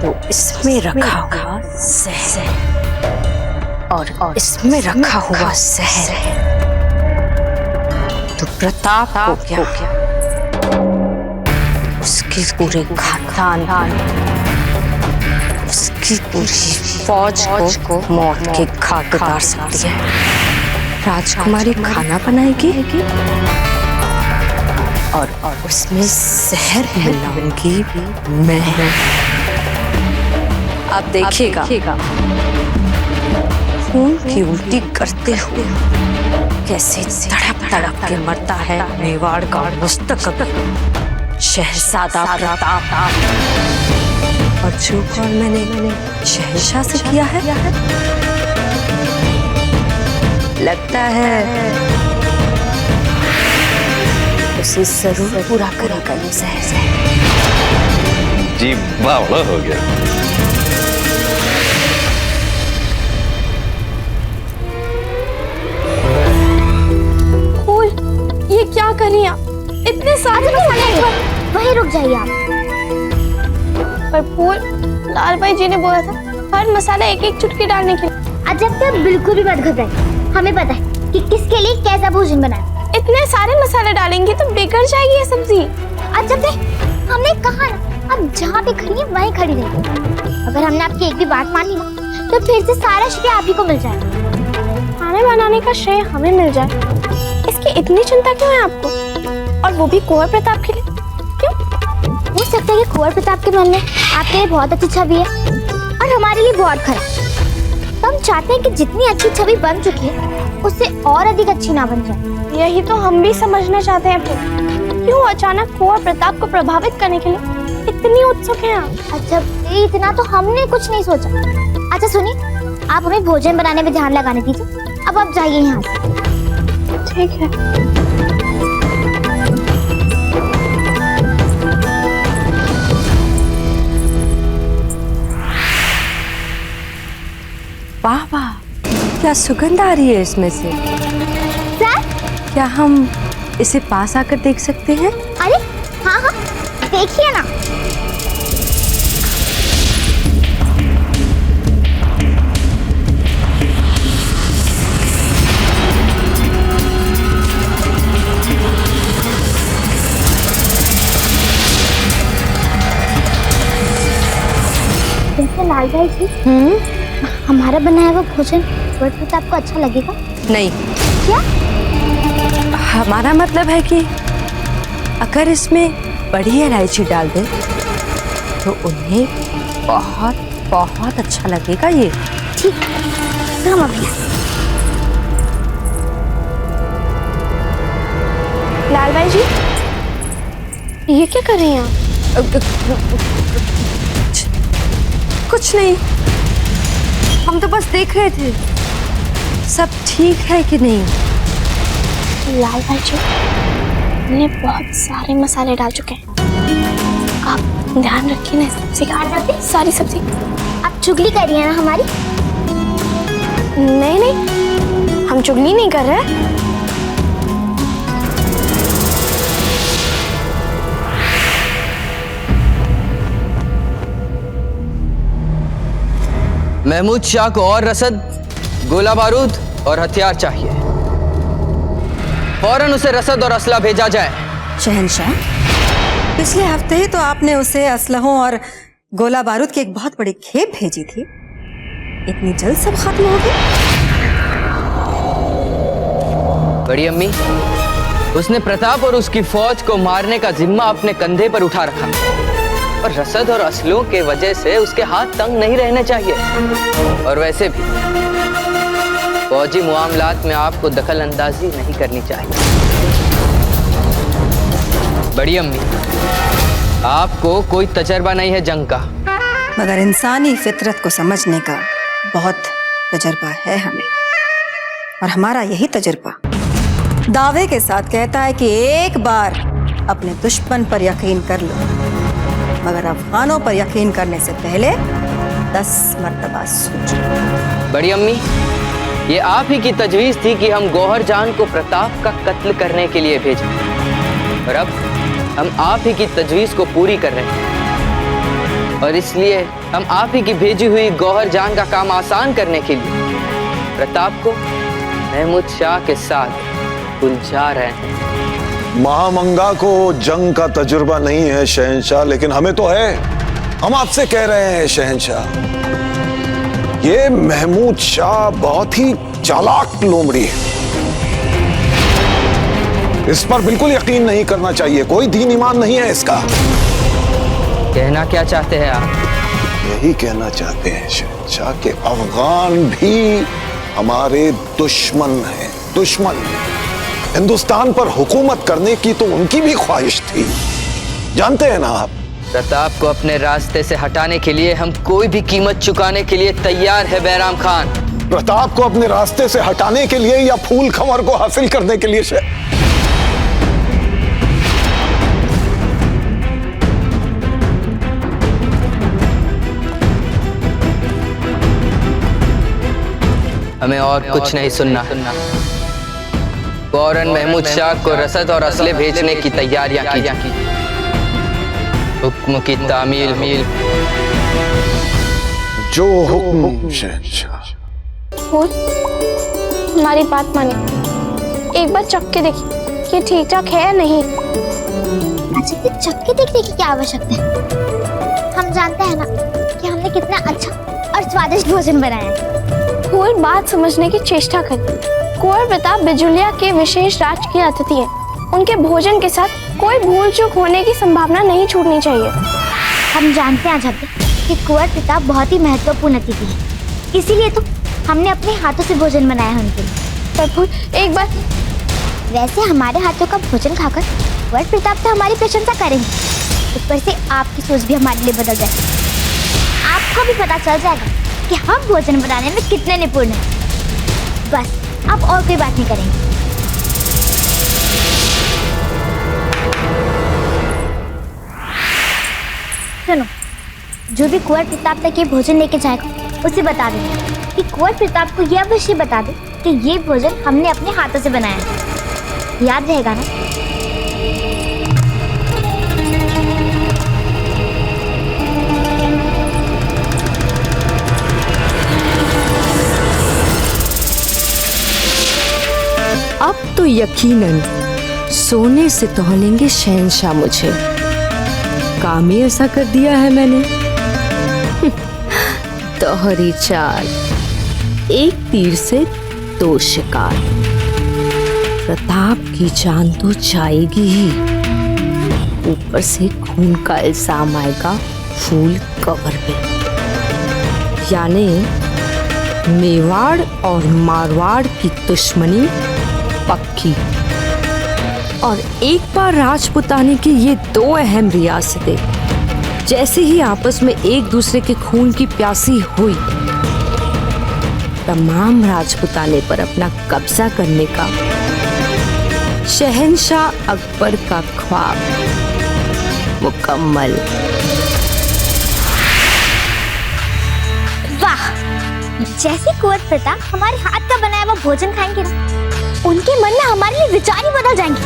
तो इसमें रखा हुआ जहर और इसमें रखा हुआ जहर तो प्रताप को क्या उसकी पूरे खानदान, उसकी पूरी फौज को मौत के घाट उतार सकती है। राजकुमारी खाना बनाएगी और उसमें जहर मिलाऊंगी मैं। आप देखिएगा खून की उल्टी करते हुए कैसे तड़प तड़प के मरता है मेवाड़ का मुस्तकबिल शहजादा प्रताप। और जो कौन मैंने शहंशाह से किया है, लगता है उसे जरूर पूरा करेगा ये जहर। जी बावड़ा हो गया। ये क्या कर रही हैं आप? इतने सारे मसाले वहीं रुक जाइए आप। पर फूल, लाल भाई जी ने बोला था हर मसाला एक एक चुटकी डालने के लिए। अजब से बिल्कुल भी मत घबराइए, हमें पता है कि किसके लिए कैसा भोजन बनाना। इतने सारे मसाले डालेंगे तो बिगड़ जाएगी ये सब्जी। अजब से, हमने कहा ना अब जहाँ भी खड़ी है वहीं खड़ी रहिए। अगर हमने आपकी एक भी बात मानी ना तो फिर से सारा श्रेय आप ही को मिल जाएगा। खाने बनाने का श्रेय हमें मिल जाए, इसकी इतनी चिंता क्यों है आपको? और वो भी कुंवर प्रताप के लिए? क्यों? हो सकता है कि कुंवर प्रताप के मन में आपके लिए बहुत अच्छी छवि है और हमारे लिए बहुत खराब। तो हम चाहते हैं कि जितनी अच्छी छवि बन चुकी है उससे और अधिक अच्छी ना बन जाए। यही तो हम भी समझना चाहते हैं फिर क्यों अचानक कुंवर प्रताप को प्रभावित करने के लिए इतनी उत्सुक हैं आप? अच्छा, इतना तो हमने कुछ नहीं सोचा। अच्छा सुनिए, आप हमें भोजन बनाने में ध्यान लगाने दीजिए। अब आप जाइए यहाँ से। ठीक है। वाह वाह, क्या सुगंध आ रही है इसमें से। सर, क्या हम इसे पास आकर देख सकते हैं? अरे हाँ हाँ, देखिए ना। लाल भाई जी, हमारा बनाया हुआ भोजन कुंवर प्रताप को अच्छा लगेगा? नहीं। क्या? हमारा मतलब है कि अगर इसमें बड़ी इलायची डाल दें तो उन्हें बहुत बहुत अच्छा लगेगा ये। ठीक, तो हम अभी। लाल भाई जी, ये क्या कर रही हैं आप? कुछ नहीं, हम तो बस देख रहे थे सब ठीक है कि नहीं। लाल भाई जी, हमने बहुत सारे मसाले डाल चुके हैं, आप ध्यान रखिए ना सब्जी का। सारी सब्जी। आप चुगली कर रही हैं ना हमारी? नहीं नहीं, हम चुगली नहीं कर रहे। महमूद शाह को और रसद गोला बारूद और हथियार चाहिए। फौरन उसे रसद और असला भेजा जाए। शहंशाह, पिछले हफ्ते ही तो आपने उसे असलहों और गोला बारूद की एक बहुत बड़ी खेप भेजी थी। इतनी जल्द सब खत्म हो गया? बड़ी अम्मी, उसने प्रताप और उसकी फौज को मारने का जिम्मा अपने कंधे पर उठा रखा और रसद और असलों के वजह से उसके हाथ तंग नहीं रहने चाहिए। और वैसे भी फौजी मामलात में आपको दखल अंदाजी नहीं करनी चाहिए। बड़ी अम्मी, आपको कोई तजर्बा नहीं है जंग का, मगर इंसानी फितरत को समझने का बहुत तजर्बा है हमें। और हमारा यही तजर्बा दावे के साथ कहता है कि एक बार अपने दुश्मन पर यकीन कर लो, मगर अफगानों पर यकीन करने से पहले 10 मर्तबा सोचो। बड़ी अम्मी, ये आप ही की तजवीज थी कि हम गौहर जान को प्रताप का कत्ल करने के लिए भेजें, और अब हम आप ही की तजवीज को पूरी कर रहे हैं। और इसलिए हम आप ही की भेजी हुई गौहर जान का काम आसान करने के लिए प्रताप को महमूद शाह के साथ उलझा रहे हैं। महामंगा को जंग का तजुर्बा नहीं है शहंशाह, लेकिन हमें तो है। हम आपसे कह रहे हैं शहंशाह, ये महमूद शाह बहुत ही चालाक लोमड़ी है। इस पर बिल्कुल यकीन नहीं करना चाहिए। कोई दीन ईमान नहीं है इसका। कहना क्या चाहते हैं आप? यही कहना चाहते हैं शहंशाह कि अफगान भी हमारे दुश्मन हैं। दुश्मन। हिंदुस्तान पर हुकूमत करने की तो उनकी भी ख्वाहिश थी, जानते हैं ना आप। प्रताप को अपने रास्ते से हटाने के लिए हम कोई भी कीमत चुकाने के लिए तैयार है बैराम खान। प्रताप को अपने रास्ते से हटाने के लिए या फूल खमर को हासिल करने के लिए हमें और कुछ नहीं सुनना। फौरन महमूद शाह को रसद और असले भेजने की तैयारियां की। हुक्म की तामील जो हुक्म शहंशाह। हमारी बात माने, एक बार चख के देखिए कि ठीक ठाक है या नहीं। अच्छा, फिर चख के देखने की क्या आवश्यकता है? हम जानते हैं ना कि हमने कितना अच्छा और स्वादिष्ट भोजन बनाया है। कोई बात समझने की चेष्टा करें। कुंवर प्रताप बिजुलिया के विशेष राजकीय अतिथि हैं। उनके भोजन के साथ कोई भूल चूक होने की संभावना नहीं छूटनी चाहिए। हम जानते हैं आजाद कि कुंवर प्रताप बहुत ही महत्वपूर्ण अतिथि है, इसीलिए तो हमने अपने हाथों से भोजन बनाया है उनके लिए। प्रभु, एक बार वैसे हमारे हाथों का भोजन खाकर कुंवर प्रताप तो हमारी प्रशंसा करेंगे, ऊपर से आपकी सोच भी हमारे लिए बदल जाएगी। आपको भी पता चल जाएगा कि हम भोजन बनाने में कितने निपुण हैं। बस अब और कोई बात नहीं करेंगे। सुनो, जो भी कुंवर प्रताप तक ये भोजन लेके जाएगा उसे बता देंगे कि कुंवर प्रताप को यह अवश्य बता दे कि ये भोजन हमने अपने हाथों से बनाया है। याद रहेगा ना? अब तो यकीनन सोने से तौलेंगे शहंशाह मुझे। काम ही ऐसा कर दिया है मैंने। दोहरी चाल, एक तीर से 2 शिकार। प्रताप की जान तो जाएगी ही, ऊपर से खून का इल्जाम आएगा फूल कवर पे। यानी मेवाड़ और मारवाड़ की दुश्मनी पक्की। और एक बार राजपुताने की ये 2 अहम रियासतें जैसे ही आपस में एक दूसरे के खून की प्यासी हुई, तमाम राजपुताने पर अपना कब्जा करने का शहंशाह अकबर का ख्वाब मुकम्मल। वाह! जैसे कुंवर प्रताप हमारे हाथ का बनाया हुआ भोजन खाएंगे ना, उनके मन में हमारे लिए विचार ही बदल जाएंगे।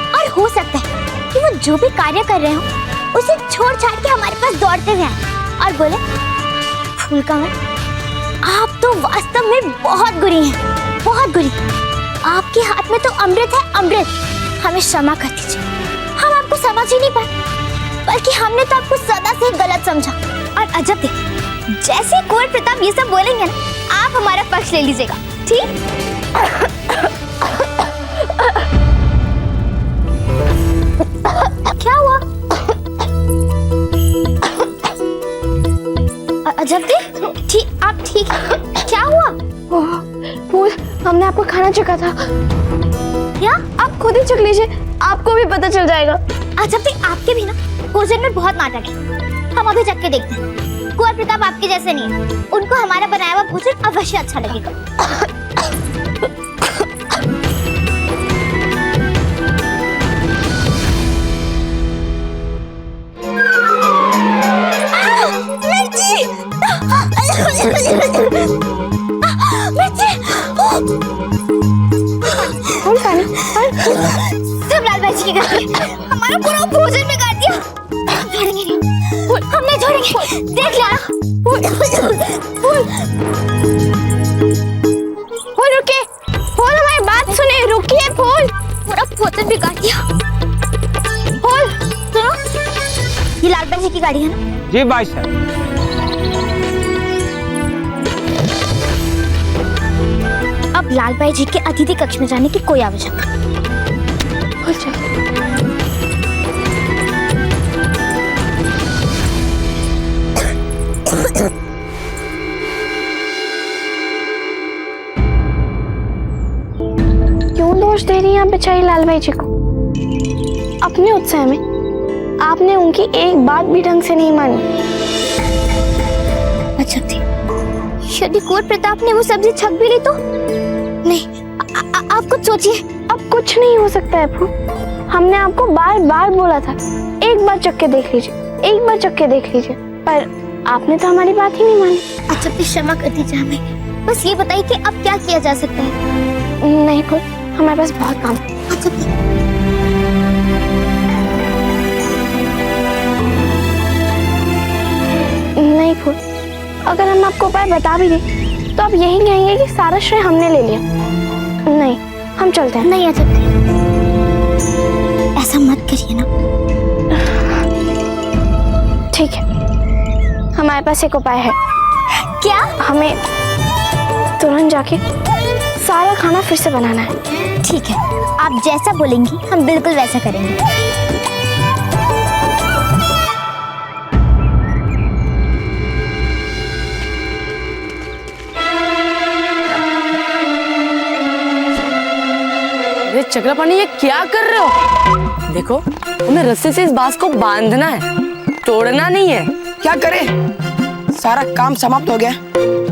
और हो सकता है कि वो जो भी कार्य कर रहे हो उसे छोड़ छाड़ के हमारे पास दौड़ते हुए आए और बोले, फूल कमल, आप तो तो वास्तव में बहुत बुरी हैं, बहुत बुरी। आपके हाथ में तो अमृत है, अमृत। हमें क्षमा कर दीजिए, हम आपको समझ ही नहीं पाए, बल्कि हमने तो आपको सदा से गलत समझा। और अजब थे, जैसे कुंवर प्रताप ये सब बोलेंगे ना, आप हमारा पक्ष ले लीजिएगा, ठीक? क्या हुआ? अजब थे, ठीक, आप ठीक? क्या हुआ? फूल, हमने आपको खाना चखा था। क्या? आप खुद ही चख लीजिए, आपको भी पता चल जाएगा। अजब थे, आपके भी ना भोजन में बहुत नाटक है। हम अभी चख के देखते हैं। कुंवर प्रताप आपके जैसे नहीं है, उनको हमारा बनाया हुआ भोजन अवश्य अच्छा लगेगा। सब लाल भाई जी की गलती है, हमारा पूरा भोजन बिगाड़ दिया। छोड़ेंगे नहीं, हम नहीं छोड़ेंगे, देख लिया। फूल रुकिए, फूल हमारी बात सुने, रुकिए फूल। पूरा भोजन बिगाड़ दिया। फूल सुनो, ये लाल भाई जी की गाड़ी है ना? जी भाई साहब। अब लाल भाई जी के अतिथि कक्ष में जाने की कोई आवश्यकता नहीं। क्यों दोष दे रही हैं आप बेचारी लाल भाई जी को? अपने उत्साह में आपने उनकी एक बात भी ढंग से नहीं मानी। अच्छा थी, यदि कुंवर प्रताप ने वो सब्जी छक भी ली तो? नहीं, आप कुछ सोचिए। अब कुछ नहीं हो सकता है फूल, हमने आपको बार बार बोला था, एक बार चख के देख लीजिए, एक बार चख के देख लीजिए, पर आपने तो हमारी बात ही नहीं मानी। अच्छा प्लीज क्षमा कर दीजिए हमें, बस ये बताइए कि अब क्या किया जा सकता है? नहीं फूल, हमारे पास बहुत काम है। अच्छा नहीं फूल, अगर हम आपको उपाय बता भी दें तो आप यही कहेंगे कि सारा श्रेय हमने ले लिया। नहीं, हम चलते हैं। नहीं अच्छा, ऐसा मत करिए ना। ठीक है, हमारे पास एक उपाय है। क्या? हमें तुरंत जाके सारा खाना फिर से बनाना है। ठीक है, आप जैसा बोलेंगी हम बिल्कुल वैसा करेंगे। चक्रपाणी, ये क्या कर रहे हो? देखो, हमें रस्सी से इस बांस को बांधना है, तोड़ना नहीं है। क्या करें? सारा काम समाप्त हो गया,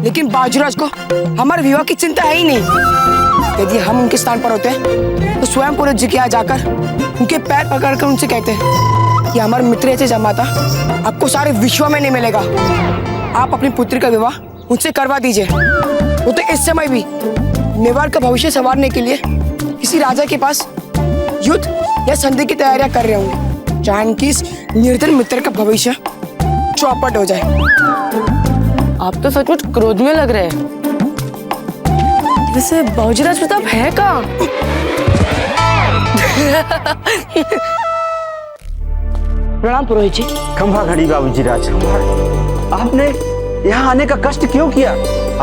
लेकिन बाजूराज को हमारे विवाह की चिंता है ही नहीं। यदि हम उनके स्थान पर होते तो स्वयं पुरोहित जी के यहाँ जाकर उनके पैर पकड़कर उनसे कहते कि हमारे मित्र ऐसे जमाता आपको सारे विश्व में नहीं मिलेगा, आप अपनी पुत्री का विवाह उनसे करवा दीजिए। वो तो इस समय भी मेवाड़ का भविष्य संवारने के लिए किसी राजा के पास युद्ध या संधि की तैयारियां कर रहे होंगे, जहां इनकी इस निर्धन मित्र का भविष्य चौपट हो जाए। आप तो सचमुच क्रोध में लग रहे हैं। वैसे बाबूजीराज प्रताप है कहाँ? प्रणाम पुरोहित जी। खंभा घड़ी बाबूजीराज, आपने यहाँ आने का कष्ट क्यों किया?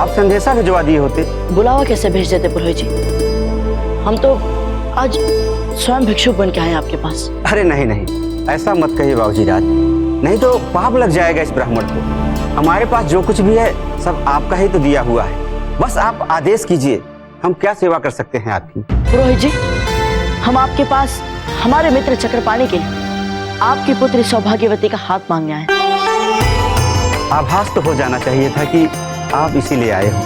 आप संदेशा भिजवा दिए होते। बुलावा कैसे भेज देते पुरोहित जी? हम तो आज स्वयं भिक्षुक बन के आए आपके पास। अरे नहीं नहीं, ऐसा मत कहिए बाबूजीराज, नहीं तो पाप लग जाएगा इस ब्राह्मण को। हमारे पास जो कुछ भी है सब आपका ही तो दिया हुआ है, बस आप आदेश कीजिए, हम क्या सेवा कर सकते हैं आपकी। पुरोहित जी, हम आपके पास हमारे मित्र चक्रपाणी के लिए आपकी पुत्री सौभाग्यवती का हाथ मांगने आए। आभास तो हो जाना चाहिए था कि आप इसीलिए आए हो।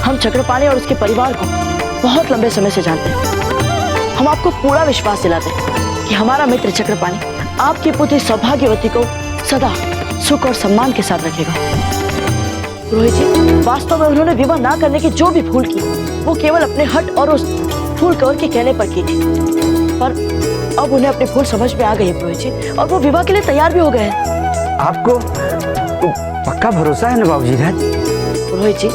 हम चक्रपाणी और उसके परिवार को बहुत लंबे समय से जानते हैं। हम आपको पूरा विश्वास दिलाते हैं कि हमारा मित्र चक्रपाणी आपकी पुत्री सौभाग्यवती को सदा सुख और सम्मान के साथ रखेगा। पुरोहित जी, वास्तव में उन्होंने विवाह ना करने की जो भी भूल की, वो केवल अपने हट और उस फूल कवर के कहने पर की थी, पर अब उन्हें अपनी भूल समझ में आ गई है पुरोहित जी, और वो विवाह के लिए तैयार भी हो गए हैं। आपको पक्का भरोसा है ना बाबूजीराज? पुरोहित जी,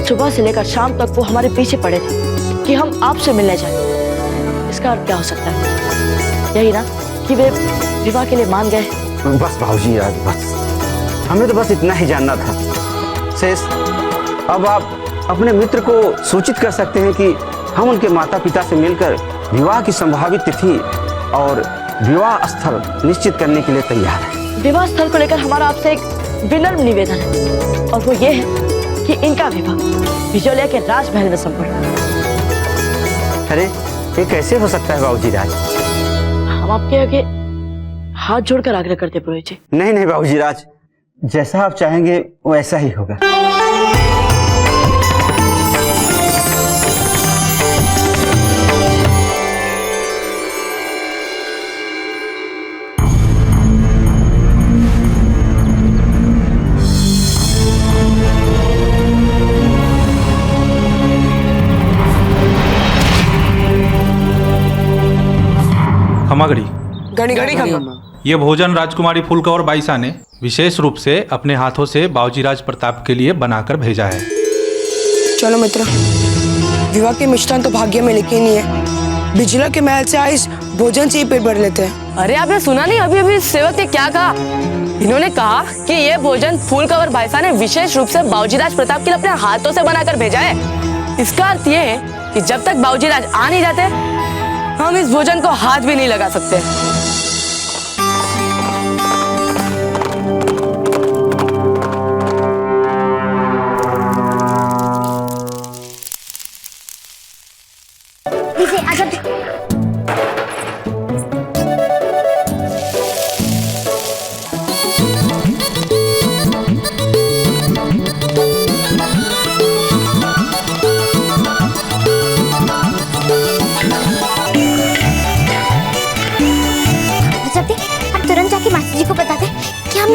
सुबह से लेकर शाम तक वो हमारे पीछे पड़े थे कि हम आपसे मिलने जाएं। इसका अर्थ क्या हो सकता है? यही ना कि वे विवाह के लिए मान गए। बस भाऊजी आज बस, हमें तो बस इतना ही जानना था। शेष, अब आप अपने मित्र को सूचित कर सकते हैं कि हम उनके माता पिता से मिलकर विवाह की संभावित तिथि और विवाह स्थल निश्चित करने के लिए तैयार हैं। विवाह स्थल को लेकर हमारा आपसे एक विनम्र निवेदन है, और वो ये है कि इनका विवाह विजोलिया के राजमहल में संपन्न। अरे ये कैसे हो सकता है बाबूजी राज? हम आपके आगे हाथ जोड़कर आग्रह करते पुरोहित जी। नहीं नहीं बाबूजी राज, जैसा आप चाहेंगे वैसा ही होगा। खमागड़ी गणी ये भोजन राजकुमारी फूलकौर बाईसा ने विशेष रूप से अपने हाथों से बाबूजीराज प्रताप के लिए बनाकर भेजा है। चलो मित्र, विवाह के मिष्ठान तो भाग्य में लिखे नहीं है, बिजला के महल से आए इस भोजन से ही पेट भर लेते हैं। अरे आपने सुना नहीं अभी अभी सेवक ने क्या कहा? इन्होंने कहा कि ये भोजन फूलकौर बाईसा ने विशेष रूप से बाबूजीराज प्रताप के लिए अपने हाथों से बनाकर भेजा है। इसका अर्थ ये है कि जब तक बाबूजीराज आ नहीं जाते हम इस भोजन को हाथ भी नहीं लगा सकते।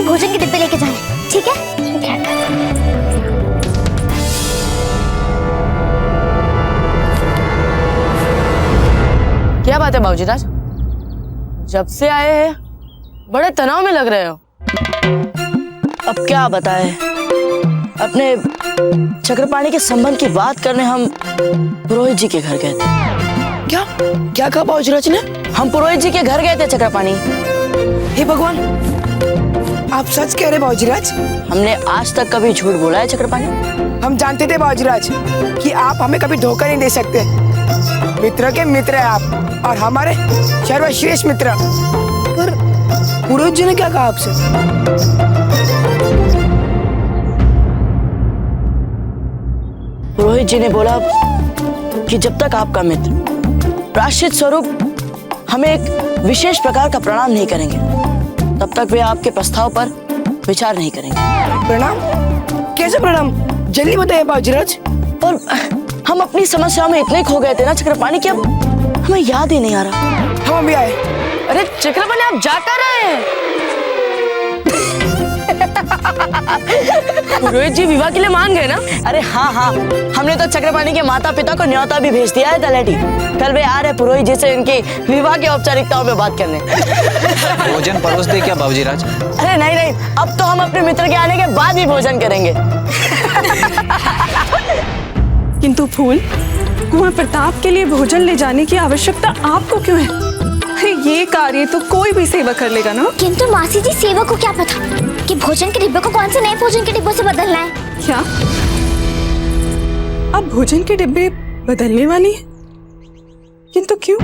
भोजन के डिब्बे लेके जाएं, ठीक है? ठीक है। क्या बात है बाबूजीराज, जब से आए हैं बड़े तनाव में लग रहे हो। अब क्या बताएं, अपने चक्रपाणी के संबंध की बात करने हम पुरोहित जी के घर गए थे। क्या क्या कहा बाबूजीराज ने? हम पुरोहित जी के घर गए थे चक्रपाणी। हे भगवान, आप सच कह रहे बाबूजीराज? हमने आज तक कभी झूठ बोला है चक्रपाणी? हम जानते थे बाबूजीराज कि आप हमें कभी धोखा नहीं दे सकते। मित्र के मित्र है आप और हमारे सर्वश्रेष्ठ मित्र। पर पुरोहित जी ने क्या कहा आपसे? पुरोहित जी ने बोला कि जब तक आपका मित्र प्रायश्चित स्वरूप हमें एक विशेष प्रकार का प्रणाम नहीं करेंगे, तब तक वे आपके प्रस्ताव पर विचार नहीं करेंगे। प्रणाम? कैसे प्रणाम? जल्दी बताइए बाबूजीराज। और हम अपनी समस्याओं में इतने खो गए थे ना चक्रपाणी कि अब हमें याद ही नहीं आ रहा। हम भी आए। अरे चक्रपाणी, आप जा कर रहे हैं? पुरोहित जी विवाह के लिए मान गए ना? अरे हाँ हाँ, हमने तो चक्रपाणी के माता पिता को न्योता भी भेज दिया है तलेटी। कल वे आ रहे पुरोहित जी से उनकी विवाह की औपचारिकताओं में बात करने। भोजन परोस दे क्या बाबूजीराज? अरे नहीं नहीं, अब तो हम अपने मित्र के आने के बाद ही भोजन करेंगे। किंतु फूल, कुंवर प्रताप के लिए भोजन ले जाने की आवश्यकता आपको क्यों है? अरे ये कार्य तो कोई भी सेवक कर लेगा ना। किंतु मासी जी, सेवक को क्या पता कि भोजन के डिब्बे को कौन से नए भोजन के डिब्बों से बदलना है? क्या अब भोजन के डिब्बे बदलने वाली है? किंतु क्यों?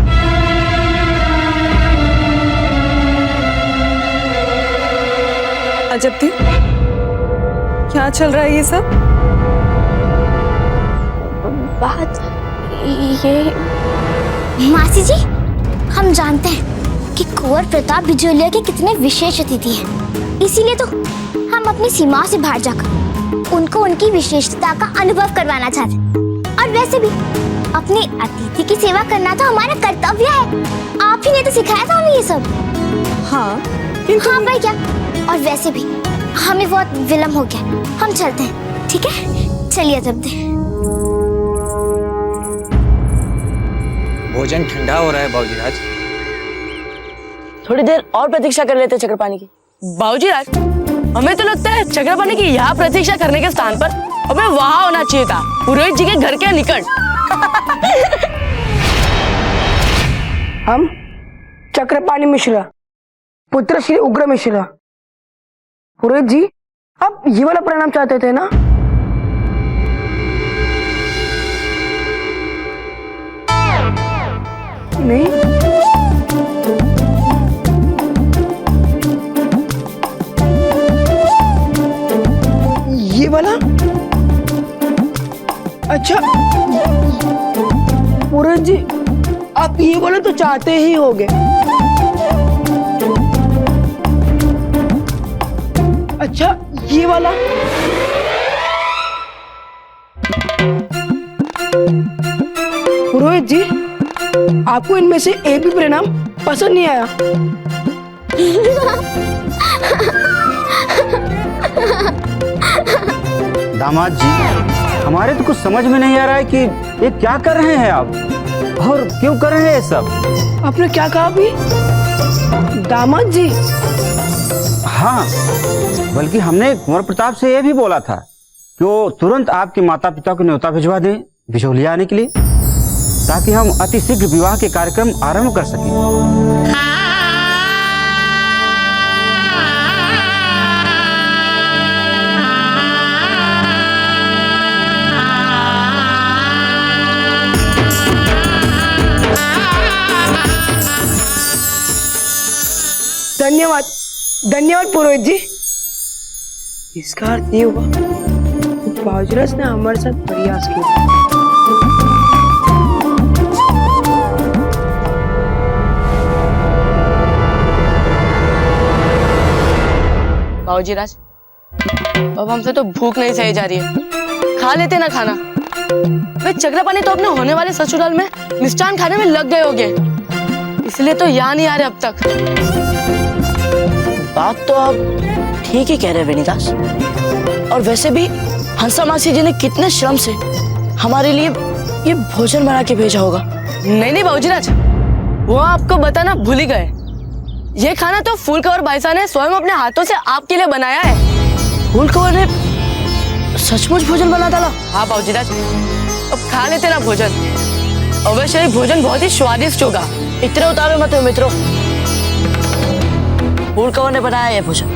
अजब थी, क्या चल रहा है ये सब? बात ये मासी जी, हम जानते हैं कि कुंवर प्रताप बिजोलिया के कितने विशेष अतिथि हैं, इसीलिए तो हम अपनी सीमाओं से बाहर जाकर उनको उनकी विशेषता का अनुभव करवाना चाहते हैं। और वैसे भी अपने अतिथि की सेवा करना तो हमारा कर्तव्य है। आप ही ने तो सिखाया था हमें ये सब। हाँ हाँ भाई, क्या? और वैसे भी हमें बहुत विलम्ब हो गया, हम चलते हैं, ठीक है? चलिए जब दे। भोजन ठंडा हो रहा है बाबूजीराज। थोड़ी देर और प्रतीक्षा कर लेते चक्रपाणी की। बाबूजीराज, हमें तो लगता है चक्रपाणी की यहाँ प्रतीक्षा करने के स्थान पर अबे वहां होना चाहिए था, पुरोहित जी के घर के निकट। हम चक्रपाणी मिश्रा, पुत्र श्री उग्र मिश्रा। पुरोहित जी, आप ये वाला प्रणाम चाहते थे ना? नहीं, ये वाला? अच्छा पुरोहित जी, आप ये वाला तो चाहते ही होगे। अच्छा ये वाला? पुरोहित जी, आपको इनमें से एक भी प्रणाम पसंद नहीं आया? दामाद जी, हमारे तो कुछ समझ में नहीं आ रहा है कि ये क्या कर रहे हैं आप, और क्यों कर रहे हैं ये सब। आपने क्या कहा अभी? दामाद जी? हाँ, बल्कि हमने कुंवर प्रताप से ये भी बोला था कि वो तुरंत आपके माता पिता को न्योता भिजवा दें बिचौलिया आने के लिए, ताकि हम अति शीघ्र विवाह के कार्यक्रम आरंभ कर सकें। धन्यवाद, धन्यवाद पुरोहित जी। इसका अर्थ ये हुआ बाजूराज ने हमारे साथ प्रयास किया। बाबूजीराज, अब हमसे तो भूख नहीं सही जा रही है, खा लेते ना खाना। वे चक्रपाणी तो अपने होने वाले ससुराल में मिष्ठान खाने में लग गए होंगे, इसलिए तो यहाँ नहीं आ रहे अब तक। बात तो आप ठीक ही कह रहे हैं वेणीदास। और वैसे भी हंसा मासी जी ने कितने श्रम से हमारे लिए ये भोजन बना के भेजा होगा। नहीं बाबूजीराज, वो आपको बताना भूल ही गए। ये खाना तो फूलकवर बाईसा ने स्वयं अपने हाथों से आपके लिए बनाया है। फूलकवर ने सचमुच भोजन बना डाला? हाँ बाबूजीराज, अब खा लेते ना भोजन। अवश्य ही भोजन बहुत ही स्वादिष्ट होगा। इतने उतावे मत हो मित्रों, फूलकवर ने बनाया ये भोजन,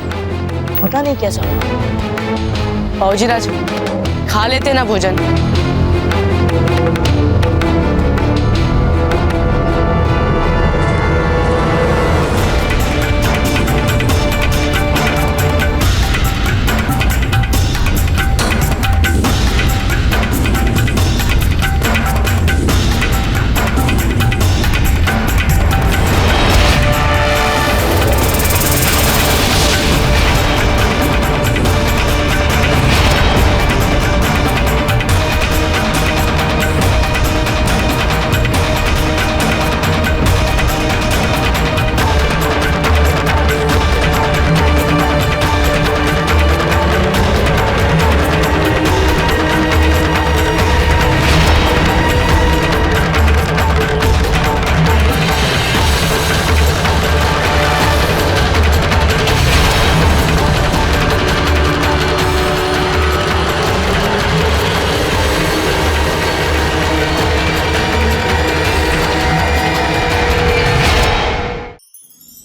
पता नहीं कैसा। बाबूजीराज, खा लेते ना भोजन।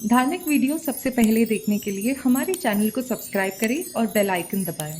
धार्मिक वीडियो सबसे पहले देखने के लिए हमारे चैनल को सब्सक्राइब करें और बेल आइकन दबाएं।